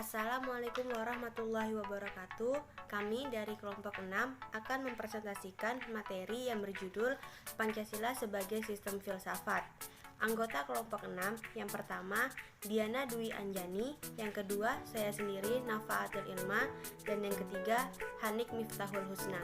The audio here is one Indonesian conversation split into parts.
Assalamualaikum warahmatullahi wabarakatuh. Kami dari kelompok 6 akan mempresentasikan materi yang berjudul Pancasila sebagai Sistem Filsafat. Anggota kelompok 6 yang pertama Diana Dwi Anjani, yang kedua saya sendiri Nafaatul Ilma, dan yang ketiga Hanik Miftahul Husna.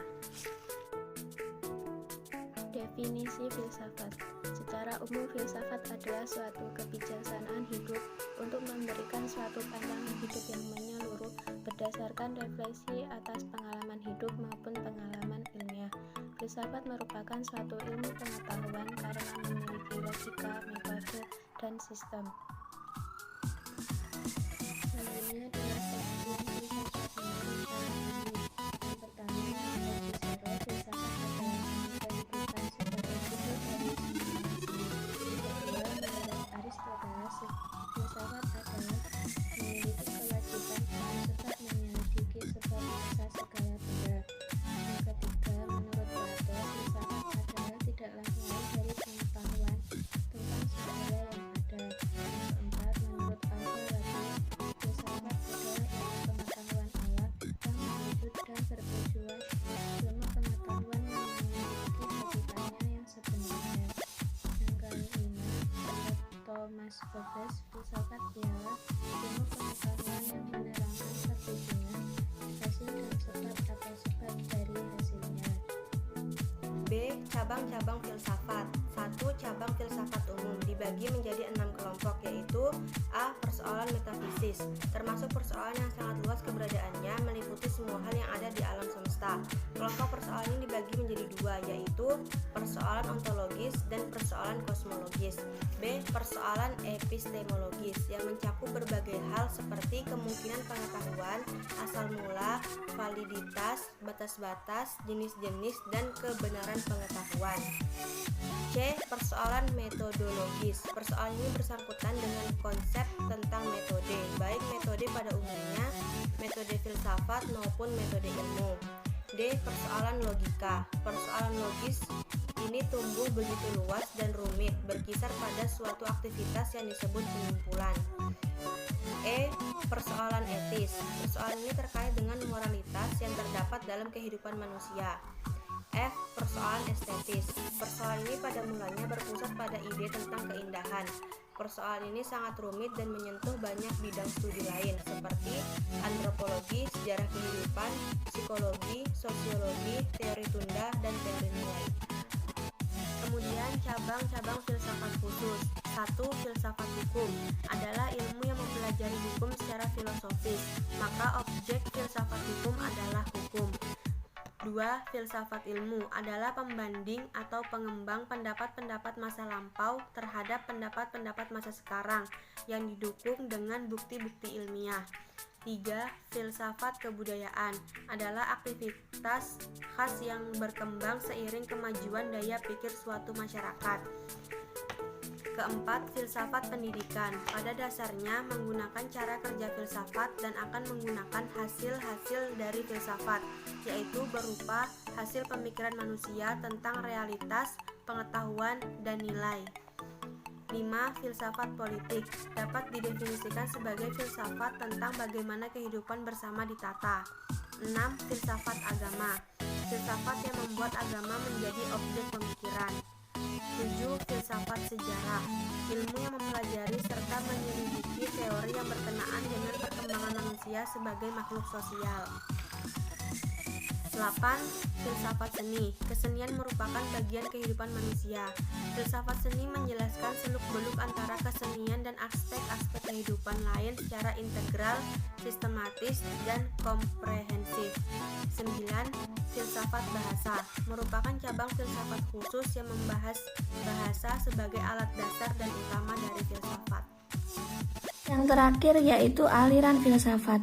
Definisi filsafat. Secara umum, filsafat adalah suatu kebijaksanaan hidup untuk memberikan suatu pandangan hidup yang menyeluruh berdasarkan refleksi atas pengalaman hidup maupun pengalaman ilmiah. Filsafat merupakan suatu ilmu pengetahuan karena memiliki logika, metode, dan sistem. Selanjutnya adalah pengertian filsafat menurut cara ini. Yang pertama, menurut Cicero, filsafat adalah kehidupan sebagai sumber dari imajinasi. Yang kedua, menurut Aristoteles, filsafat adalah memiliki kewajiban untuk menyelidiki sebab rasa segala benda. Yang ketiga, menurut Plato, filsafat adalah tidaklah lain dari pengetahuan tentang segala yang ada. Yang keempat, menurut Alfarabi, filsafat adalah ilmu pengetahuan Allah yang mewujud dan bertujuan ilmu pengetahuan yang memiliki hakikannya yang sebenarnya. Yang kelima, menurut Thomas Hobbes, filsafat ialah ilmu pengetahuan yang menerangkan pertujuan, hasil dan sebab atau sebab dari hasilnya. B. Cabang-cabang filsafat. 1. Cabang filsafat umum dibagi menjadi 6 kelompok, yaitu A. Persoalan metafisis, termasuk persoalan yang sangat luas keberadaannya, meliputi semua hal yang ada di alam semesta. Kelompok persoalan ini dibagi menjadi 2, yaitu persoalan ontologis dan persoalan kosmologis. B. Persoalan epistemologis yang mencakup berbagai hal seperti kemungkinan pengetahuan, asal mula, validitas, batas-batas, jenis-jenis, dan kebenaran pengetahuan. C. Persoalan metodologis. Persoalan ini bersangkutan dengan konsep tentang metode, baik metode pada umumnya, metode filsafat maupun metode ilmu. D. Persoalan logika. Persoalan logis ini tumbuh begitu luas dan rumit, berkisar pada suatu aktivitas yang disebut penyimpulan. E. Persoalan etis. Persoalan ini terkait dengan moralitas yang terdapat dalam kehidupan manusia. F. Persoalan estetis. Persoalan ini pada mulanya berpusat pada ide tentang keindahan. Persoalan ini sangat rumit dan menyentuh banyak bidang studi lain seperti antropologi, sejarah kehidupan, psikologi, sosiologi, teori tunda, dan teori nilai. Kemudian cabang-cabang filsafat khusus. 1. Filsafat hukum adalah ilmu yang mempelajari hukum secara filosofis, maka objek filsafat hukum adalah hukum. 2. Filsafat ilmu adalah pembanding atau pengembang pendapat-pendapat masa lampau terhadap pendapat-pendapat masa sekarang yang didukung dengan bukti-bukti ilmiah. 3. Filsafat kebudayaan adalah aktivitas khas yang berkembang seiring kemajuan daya pikir suatu masyarakat. Keempat, filsafat pendidikan pada dasarnya menggunakan cara kerja filsafat dan akan menggunakan hasil-hasil dari filsafat, yaitu berupa hasil pemikiran manusia tentang realitas, pengetahuan, dan nilai. 5. Filsafat politik dapat didefinisikan sebagai filsafat tentang bagaimana kehidupan bersama ditata. 6. Filsafat agama, filsafat yang membuat agama menjadi objek pemikiran. 7. Filsafat sejarah, ilmu yang mempelajari serta menyelidiki teori yang berkenaan dengan perkembangan manusia sebagai makhluk sosial. 8. Filsafat seni, kesenian merupakan bagian kehidupan manusia. Filsafat seni menjelaskan seluk-beluk antara kesenian dan aspek-aspek kehidupan lain secara integral, sistematis, dan komprehensif. 9. Filsafat bahasa merupakan cabang filsafat khusus yang membahas bahasa sebagai alat dasar dan utama dari filsafat. Yang terakhir yaitu aliran filsafat.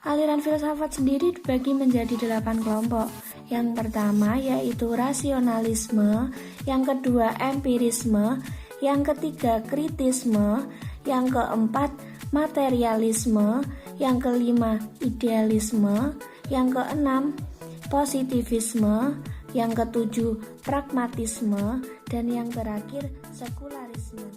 Aliran filsafat sendiri dibagi menjadi 8 kelompok. Yang pertama yaitu rasionalisme, yang kedua empirisme, yang ketiga kritisme, yang keempat materialisme, yang kelima idealisme, yang keenam positivisme, yang ketujuh pragmatisme, dan yang terakhir sekularisme.